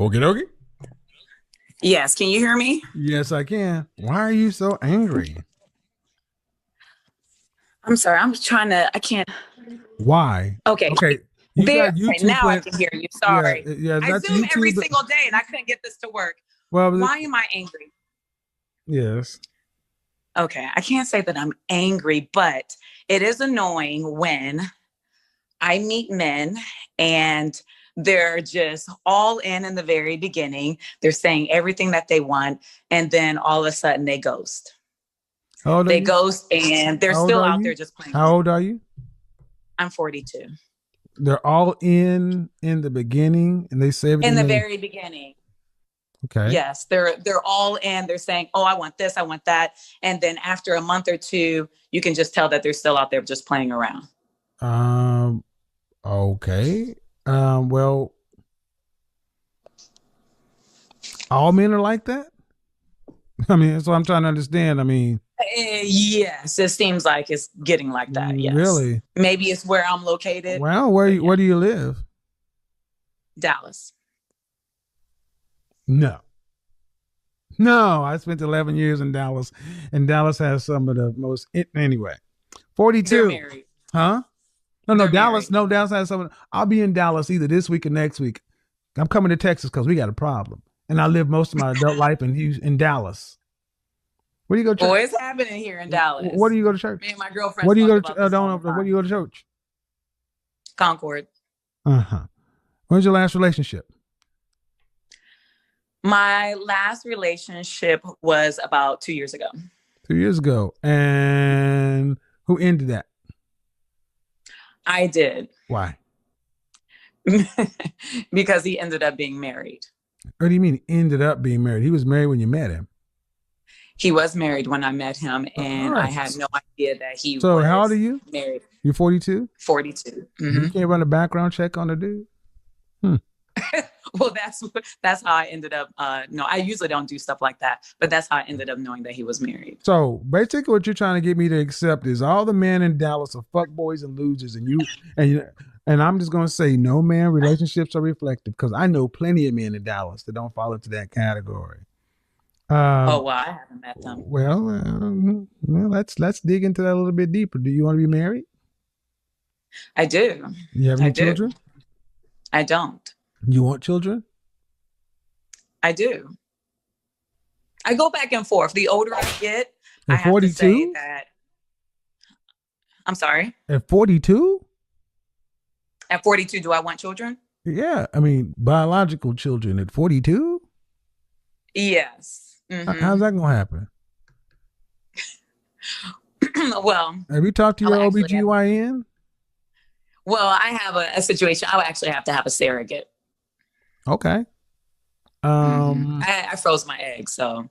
Okie dokie. Yes, can you hear me? Yes, I can. Why are you so angry? I'm sorry. I can't. Why? Okay. Okay, you There. got Okay, YouTube now I playing. can hear you. Yeah, Sorry. yeah, I that's Zoom every YouTube. single day and I couldn't get this to work. Well, Why am I angry? yes. Okay, I can't say that I'm angry, but it is annoying when I meet men and they're just all in the very beginning. They're saying everything that they want, and then all of a sudden they ghost. How old are They you? ghost and they're How old still are out you? there just playing. How old are you? I'm 42. They're all in the beginning, and they say In everything. the very beginning. Okay. Yes, they're all in. They're saying, "Oh, I want this, I want that," and then after a month or two, you can just tell that they're still out there just playing around. Okay. Well, all men are like that. I mean, so I'm trying to understand. I mean, Yes, it seems like it's getting like that. Yes, really? maybe it's where I'm located. Well, where do you live? Dallas. No. No, I spent 11 years in Dallas, and Dallas has some of the most. Anyway, 42. They're married. Huh? No, They're Dallas. married. No, Dallas has some. I'll be in Dallas either this week or next week. I'm coming to Texas because we got a problem, and I lived most of my adult life in Dallas. Where do you go to church? Boy, it's happening here in Dallas. Where do you go to church? Me and my girlfriend. Where do you go to? Where do you go to church? Concord. When's your last relationship? My last relationship was about 2 years ago. 2 years ago. And who ended that? I did. Why? Because he ended up being married. What do you mean ended up being married? He was married when you met him. He was married when I met him, and I had no idea that he was. So how old are you? Married. You're 42? 42. You can't run a background check on the dude? Well, that's how I ended up. No, I usually don't do stuff like that, but that's how I ended up knowing that he was married. So basically, what you're trying to get me to accept is all the men in Dallas are fuckboys and losers, and I'm just gonna say no, man. Relationships are reflective because I know plenty of men in Dallas that don't fall into that category. Well, I haven't met them. Well, let's dig into that a little bit deeper. Do you want to be married? I do. You have any children? I don't. You want children? I do. I go back and forth. The older I get, At I have 42? to say that. I'm sorry. At 42? At 42, do I want children? Yeah, I mean biological children at 42. Yes. How's that gonna happen? Well, have you talked to your OBGYN? Well, I have a situation. I would actually have to have a surrogate. Okay. I froze my eggs, so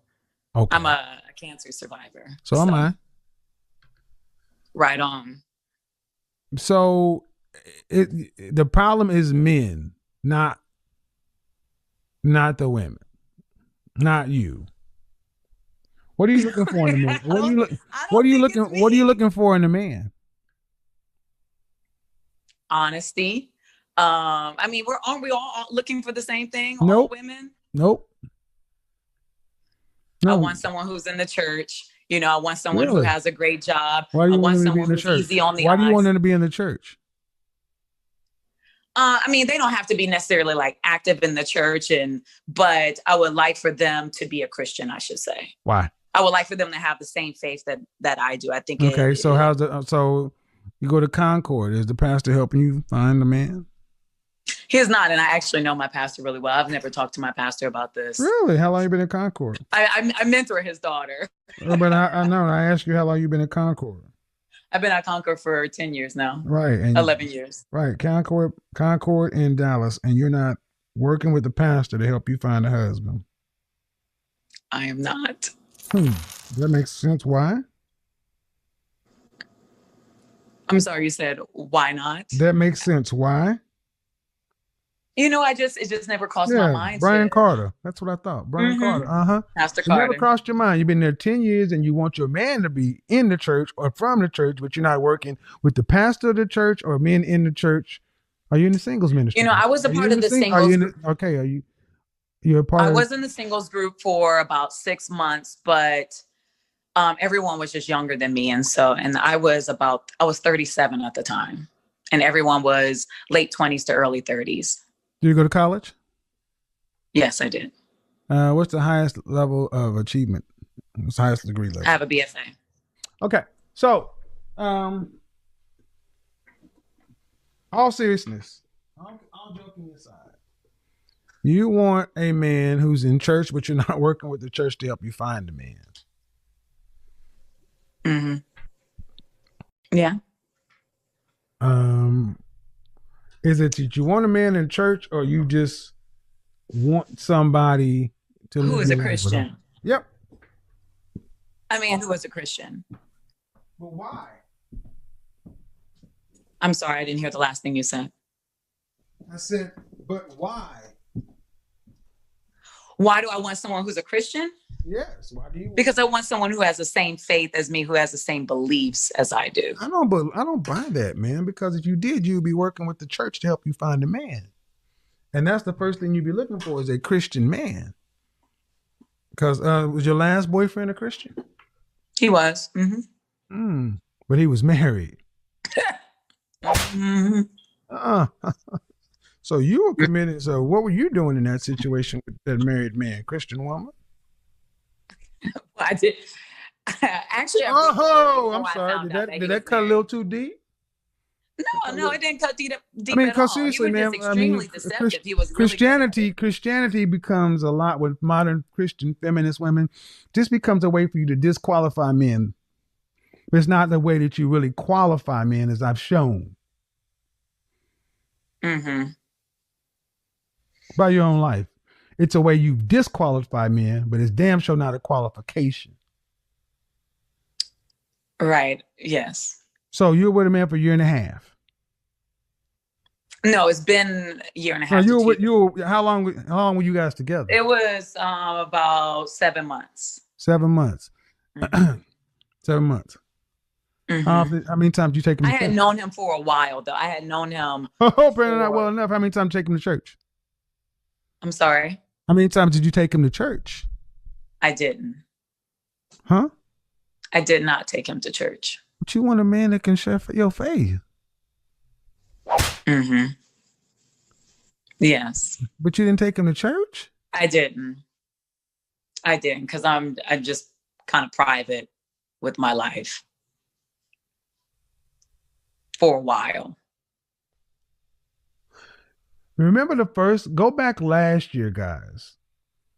okay. I'm a cancer survivor. So am I. Right on. So the problem is men, not the women, not you. What are you looking for in a man? What are you looking for in a man? Honesty. I mean, aren't we all looking for the same thing? Nope. All women? Nope. No. I want someone who's in the church. I want someone who has a great job. Why do you want someone to be in the church? Easy on the Why eyes. do you want them to be in the church? I mean, they don't have to be necessarily like active in the church, but I would like for them to be a Christian, I should say. Why? I would like for them to have the same faith that I do. I think. Okay, so you go to Concord. Is the pastor helping you find the man? He's not, and I actually know my pastor really well. I've never talked to my pastor about this. Really? How long you been in Concord? I mentor his daughter. But I know. I asked you how long you been in Concord. I've been at Concord for 10 years now. Right. And 11 years. Right. Concord and Dallas, and you're not working with the pastor to help you find a husband. I am not. That makes sense. Why? I'm sorry, you said, why not? That makes sense. Why? It just never crossed my mind. Brian Carter. That's what I thought. Brian Carter. Pastor Carter. Never crossed your mind. You've been there 10 years and you want your man to be in the church or from the church, but you're not working with the pastor of the church or men in the church. Are you in the singles ministry? I was a part of the singles. Okay. Are you? You're a part I of was in the singles group for about 6 months, but everyone was just younger than me. And I was 37 at the time. And everyone was late 20s to early 30s. Do you go to college? Yes, I did. What's the highest level of achievement? What's the highest degree I level? have a BFA. Okay. So, all seriousness, all joking aside, you want a man who's in church, but you're not working with the church to help you find a man. Mm-hmm. Yeah. Is it that you want a man in church, or you just want somebody to Who live is your a life with them? Christian? Yep. I mean, who is a Christian? But why? I'm sorry, I didn't hear the last thing you said. I said, but why? Why do I want someone who's a Christian? Yes. Why do you? Because I want someone who has the same faith as me, who has the same beliefs as I do. I don't buy that, man. Because if you did, you'd be working with the church to help you find a man, and that's the first thing you'd be looking for is a Christian man. Because was your last boyfriend a Christian? He was. Mm-hmm. But he was married. Mm-hmm. So you were committed. So what were you doing in that situation with that married man, Christian woman? I did. Actually, I'm sorry. Did that cut a little too deep? No, it didn't cut deep I mean, at all. seriously, He was man. just extremely deceptive. He was Christianity becomes a lot with modern Christian feminist women. Just becomes a way for you to disqualify men. It's not the way that you really qualify men, as I've shown. Mm-hmm. By your own life. It's a way you disqualify men, but it's damn sure not a qualification. Right. Yes. So you were with a man for a year and a half. No, it's been a year and a half. How long were you guys together? It was about 7 months. 7 months. Mm-hmm. 7 months. Mm-hmm. How many times did you take him to church? I had known him for a while, though. I had known him. Apparently not well enough. How many times did you take him to church? I'm sorry? How many times did you take him to church? I didn't. Huh? I did not take him to church. But you want a man that can share your faith. Mm-hmm. Yes. But you didn't take him to church? I didn't, because I'm just kind of private with my life for a while. Remember go back last year, guys,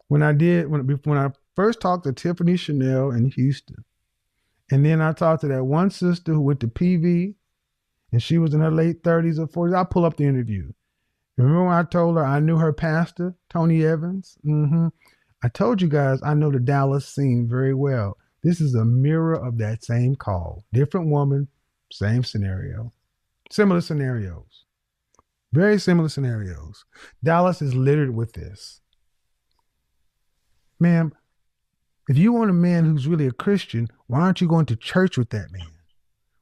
when I first talked to Tiffany Chanel in Houston, and then I talked to that one sister who went to PV, and she was in her late 30s or 40s. I'll pull up the interview. Remember when I told her I knew her pastor, Tony Evans? Mm-hmm. I told you guys I know the Dallas scene very well. This is a mirror of that same call. Different woman, same scenario. Similar scenarios. Very similar scenarios. Dallas is littered with this. Ma'am, if you want a man who's really a Christian, why aren't you going to church with that man?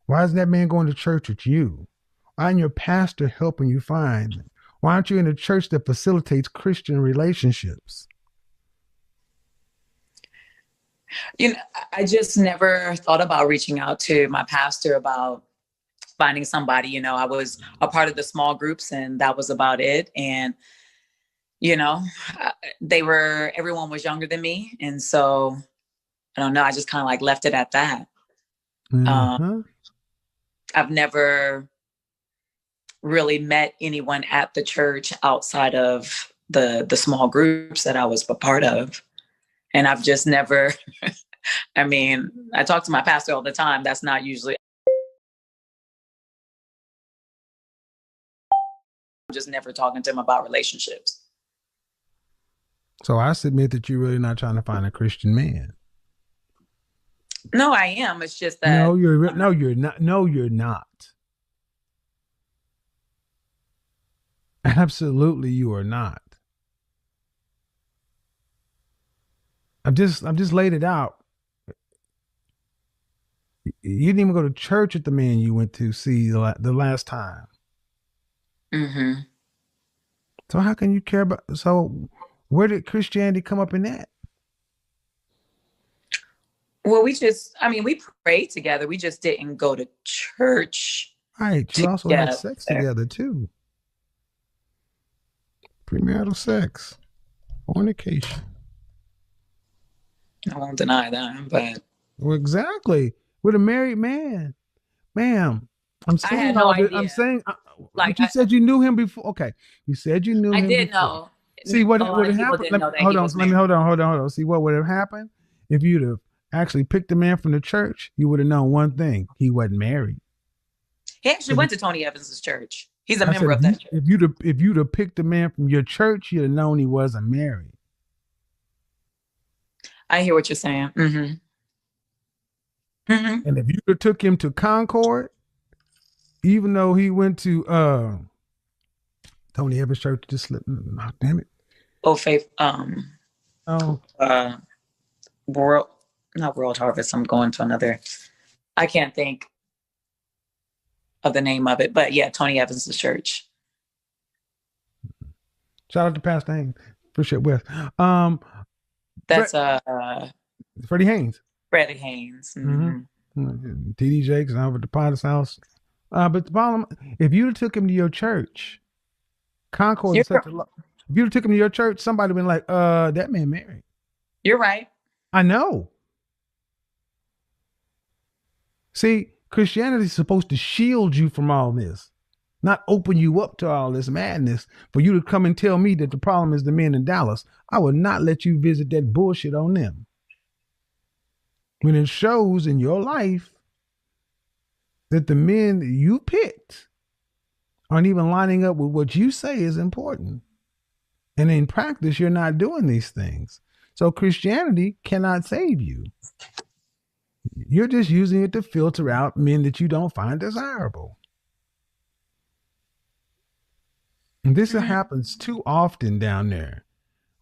Why isn't that man going to church with you? Why isn't your pastor helping you find them? Why aren't you in a church that facilitates Christian relationships? I just never thought about reaching out to my pastor about finding somebody. I was a part of the small groups, and that was about it. And, everyone was younger than me. And so, I don't know, I just kind of like left it at that. I've never really met anyone at the church outside of the small groups that I was a part of. And I've just never, I talk to my pastor all the time. That's not usually, I'm just never talking to him about relationships. So I submit that you're really not trying to find a Christian man. No, I am. It's just that. No, you're not. No, you're not. Absolutely, you are not. I've just laid it out. You didn't even go to church with the man you went to see the last time. Mm-hmm. So how can you care about? So Where did Christianity come up in that? Well, we prayed together. We just didn't go to church Right. You also had together. sex together too. Premarital sex. Fornication. I won't deny that, but Well, exactly. With a married man. Ma'am, I'm I saying had no all this. I'm idea. saying, Like but you said you knew him before. Okay. You said you knew I him did before. know. See A what lot would of have people happened? didn't know that Hold he on. was So let me married. hold on. See what would have happened if you'd have actually picked a man from the church? You would have known one thing: he wasn't married. He actually went to Tony Evans's church. He's a I said member of that church. if you'd have picked a man from your church, you'd have known he wasn't married. I hear what you're saying. Mm-hmm. Mm-hmm. And if you took him to Concord, even though he went to Tony Evans Church, just slipped. Oh, damn it. Oh, Faith. Oh, Uh, World, not World Harvest. I'm going to another. I can't think of the name of it, but yeah, Tony Evans's church. shout out to Pastor Haynes. Appreciate Wes. That's Freddie Haynes. Freddie Haynes. Mm-hmm. Mm-hmm. TD Jakes over at the Potter's house. But the problem, if you'd have took him to your church, Concord is such a lot. If you'd have took him to your church, somebody would been like, that man married. You're right. I know. See, Christianity is supposed to shield you from all this, not open you up to all this madness. For you to come and tell me that the problem is the men in Dallas, I will not let you visit that bullshit on them. When it shows in your life that the men that you picked aren't even lining up with what you say is important. And in practice, you're not doing these things. So Christianity cannot save you. You're just using it to filter out men that you don't find desirable. And this happens too often down there.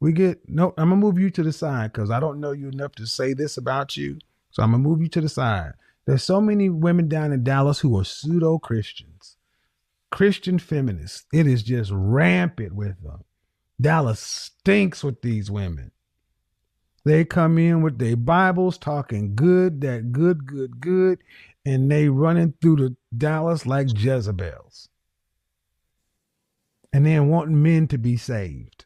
I'm gonna move you to the side because I don't know you enough to say this about you. So I'm gonna move you to the side. There's so many women down in Dallas who are pseudo Christians, Christian feminists. It is just rampant with them. Dallas stinks with these women. They come in with their Bibles talking good, that good, and they running through the Dallas like Jezebels. And then wanting men to be saved.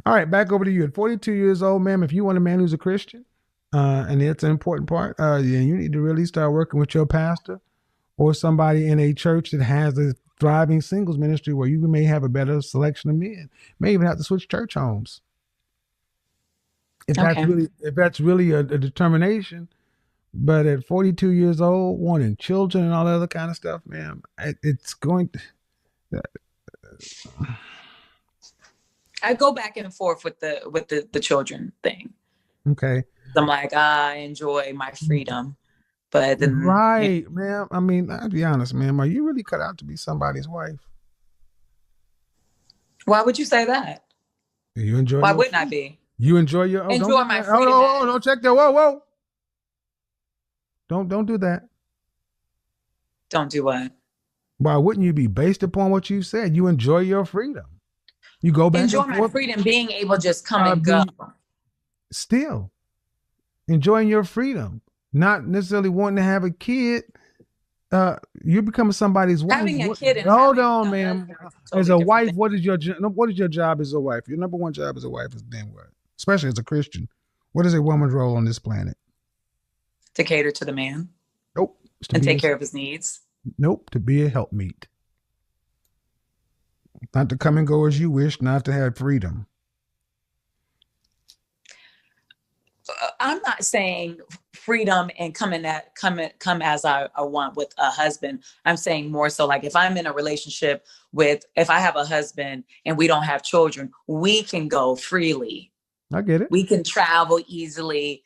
All right, back over to you. At 42 years old, ma'am, if you want a man who's a Christian, and it's an important part, you need to really start working with your pastor or somebody in a church that has a thriving singles ministry where you may have a better selection of men. May even have to switch church homes. If that's really a determination. But at 42 years old, wanting children and all that other kind of stuff, man, it's going to. I go back and forth with the children thing. Okay. I'm like, I enjoy my freedom, but then right, man. I mean, I'll be honest, man. Are you really cut out to be somebody's wife? Why would you say that? You enjoy. Why wouldn't I be? You enjoy your enjoy my freedom. Oh, don't check that. Whoa. Don't do that. Don't do what? Why wouldn't you be based upon what you said? You enjoy your freedom. You go back enjoy and my forth. freedom, being able to just come and go. Still enjoying your freedom, not necessarily wanting to have a kid. You're becoming somebody's wife. Having a kid. Hold on, ma'am. Totally as a wife, thing. What is your job as a wife? Your number one job as a wife is then what? Especially as a Christian. What is a woman's role on this planet? To cater to the man. Nope. And take care of his needs. Nope. To be a helpmeet. Not to come and go as you wish, not to have freedom. I'm not saying freedom and come as I want with a husband. I'm saying more so like if I'm in a relationship if I have a husband and we don't have children, we can go freely. I get it. We can travel easily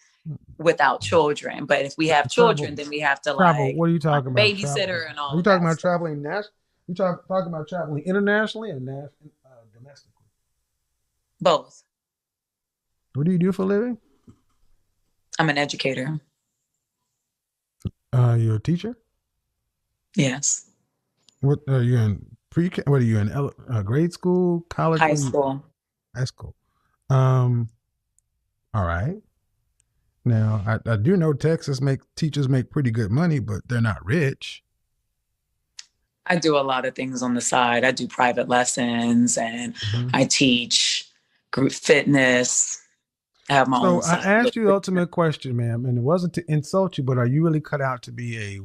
without children. But if we have children, then we have to travel. What are you talking about? Babysitter travel. And all. Are you talking about traveling nationally? You talking about traveling internationally and domestically? Both. What do you do for a living? I'm an educator. You're a teacher? Yes. What are you in What are you in? Grade school, college? High school. High school. All right. Now I do know Texas teachers make pretty good money, but they're not rich. I do a lot of things on the side. I do private lessons and I teach group fitness. I have my So own I side. asked you the ultimate question, ma'am, and it wasn't to insult you, but are you really cut out to be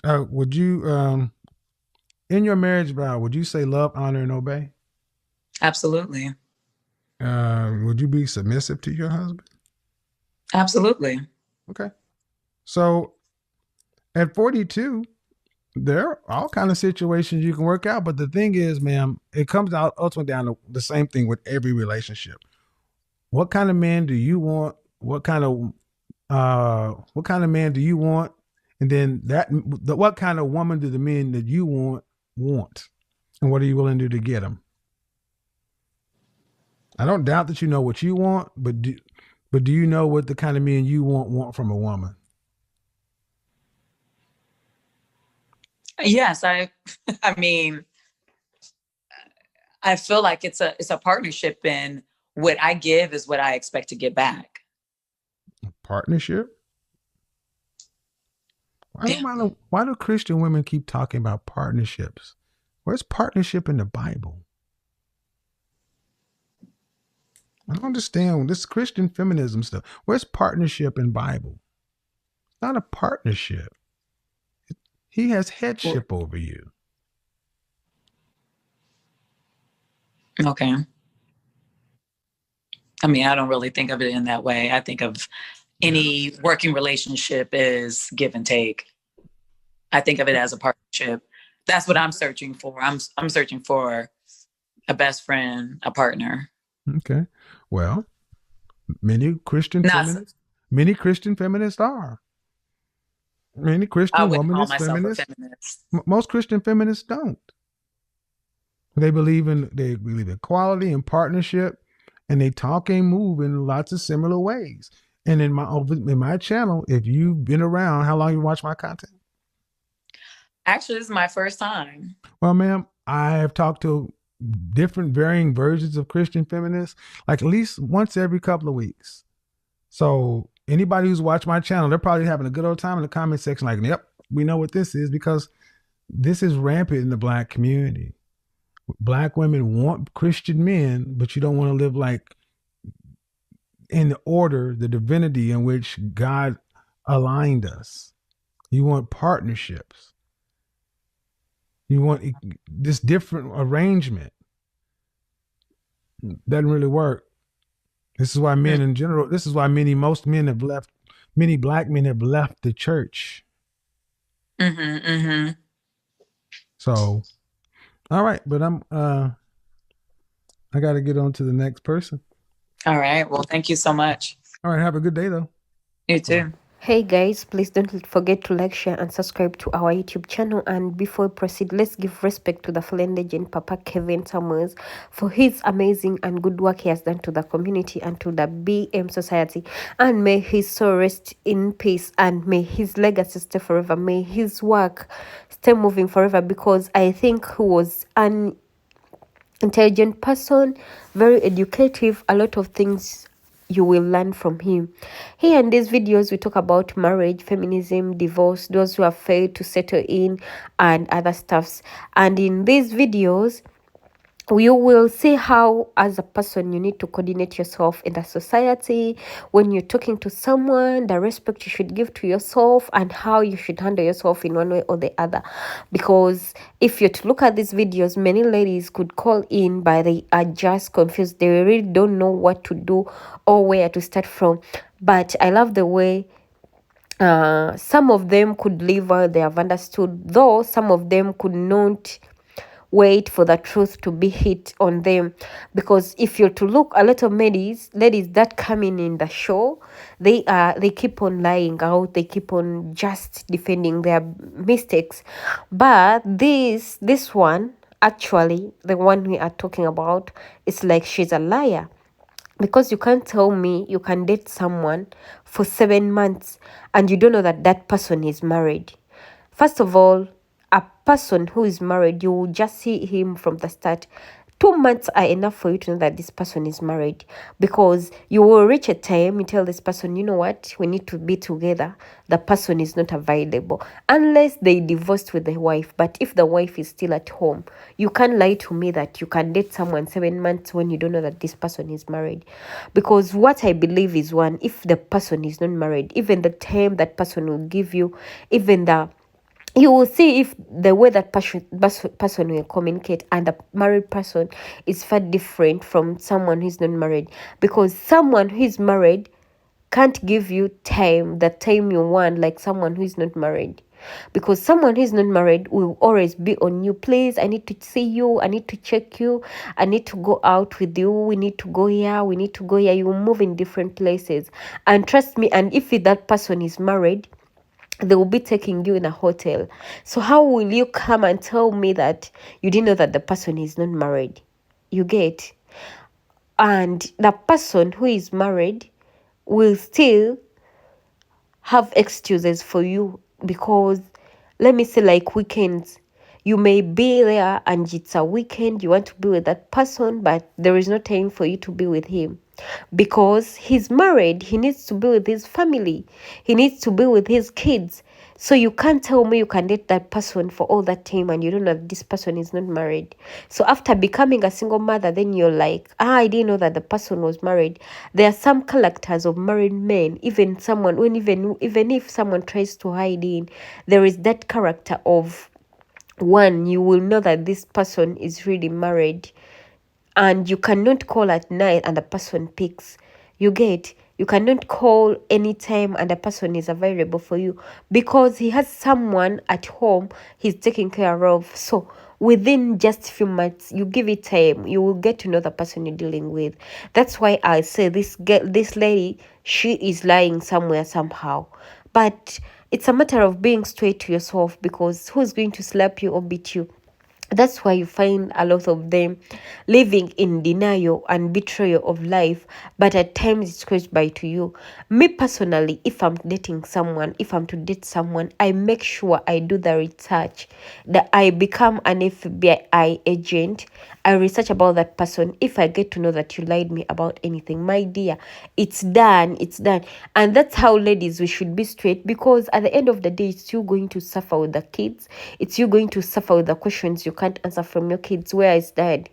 would you, in your marriage vow, would you say love, honor, and obey? Absolutely. Would you be submissive to your husband? Absolutely. Okay. So at 42, there are all kind of situations you can work out, but the thing is, ma'am, it comes out ultimately down to the same thing with every relationship. What kind of man do you want? What kind of man do you want? And then what kind of woman do the men that you want? And what are you willing to do to get them? I don't doubt that you know what you want, but do you know what the kind of men you want from a woman? Yes, I mean, I feel like it's a partnership, and what I give is what I expect to get back. Partnership? Yeah. Why do Christian women keep talking about partnerships? Where's partnership in the Bible? I don't understand this Christian feminism stuff. Where's partnership in Bible? It's not a partnership. He has headship over you. Okay. I mean, I don't really think of it in that way. I think of any working relationship is give and take. I think of it as a partnership. That's what I'm searching for. I'm searching for a best friend, a partner. Okay. Well, many Christian feminists are. Many I Christian wouldn't call womanist myself a feminists. feminist. Most Christian feminists don't. They believe in equality and partnership, and they talk and move in lots of similar ways. And in my channel, if you've been around, how long you watch my content? Actually, this is my first time. Well, ma'am, I have talked to different varying versions of Christian feminists, like at least once every couple of weeks. So anybody who's watched my channel, they're probably having a good old time in the comment section, like, yep, we know what this is, because this is rampant in the Black community. Black women want Christian men, but you don't want to live like in the order, the divinity in which God aligned us. You want partnerships. You want this different arrangement. Doesn't really work. This is why men in general, this is why many black men have left the church. So, all right, but I got to get on to the next person. All right. Well, thank you so much. All right, have a good day though. You too. Bye. Hey guys, please don't forget to like, share, and subscribe to our YouTube channel. And before we proceed, let's give respect to the fallen legend, Papa Kevin Summers, for his amazing and good work he has done to the community and to the BM society. And may his soul rest in peace, and may his legacy stay forever. May his work stay moving forever, because I think he was an intelligent person, very educative, a lot of things you will learn from him. Here in these videos, we talk about marriage, feminism, divorce, those who have failed to settle in, and other stuffs. And in these videos, you will see how, as a person, you need to coordinate yourself in the society when you're talking to someone, the respect you should give to yourself, and how you should handle yourself in one way or the other. Because if you're to look at these videos, many ladies could call in, but they are just confused. They really don't know what to do or where to start from. But I love the way some of them could live while they have understood, though some of them could not wait for the truth to be hit on them. Because if you're to look, a lot of ladies that come in the show, they keep on lying out, they keep on just defending their mistakes. But this one, actually the one we are talking about, is like she's a liar. Because you can't tell me you can date someone for 7 months and you don't know that that person is married. First of all, a person who is married, you will just see him from the start. 2 months are enough for you to know that this person is married, because you will reach a time you tell this person, you know what, we need to be together. The person is not available unless they divorced with the wife. But if the wife is still at home, you can't lie to me that you can date someone 7 months when you don't know that this person is married. Because what I believe is, one, if the person is not married, even the time that person will give you, even you will see if the way that person will communicate and the married person is far different from someone who's not married. Because someone who is married can't give you the time you want, like someone who is not married. Because someone who is not married will always be on you. Please, I need to see you, I need to check you, I need to go out with you, we need to go here, we need to go here. You will move in different places. And trust me, and if that person is married, they will be taking you in a hotel. So how will you come and tell me that you didn't know that the person is not married? You get? And the person who is married will still have excuses for you, because let me say, like weekends, you may be there and it's a weekend, you want to be with that person, but there is no time for you to be with him. Because he's married, he needs to be with his family, he needs to be with his kids. So you can't tell me you can date that person for all that time and you don't know that this person is not married. So after becoming a single mother, then you're like, I didn't know that the person was married. There are some characters of married men, even if someone tries to hide in, there is that character of, one, you will know that this person is really married, and you cannot call at night and the person picks. You get? You cannot call anytime and the person is available for you, because he has someone at home he's taking care of. So within just a few months, you give it time, you will get to know the person you're dealing with. That's why I say this lady, she is lying somewhere somehow. But it's a matter of being straight to yourself, because who's going to slap you or beat you? That's why you find a lot of them living in denial and betrayal of life, but at times it's caused by to you. Me personally, if I'm dating someone, if I'm to date someone, I make sure I do the research, that I become an FBI agent. I research about that person. If I get to know that you lied me about anything, my dear, it's done. And that's how, ladies, we should be straight, because at the end of the day, it's you going to suffer with the kids. It's you going to suffer with the questions you can't answer from your kids. Where is dad?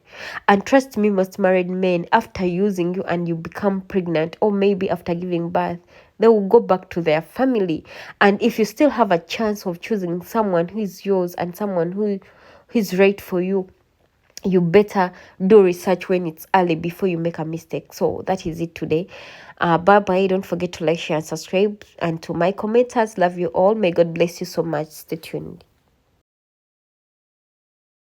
And trust me, most married men, after using you and you become pregnant, or maybe after giving birth, they will go back to their family. And if you still have a chance of choosing someone who is yours and someone who is right for you, you better do research when it's early before you make a mistake. So that is it today. Bye bye. Don't forget to like, share, and subscribe. And to my commenters, love you all. May God bless you so much. Stay tuned.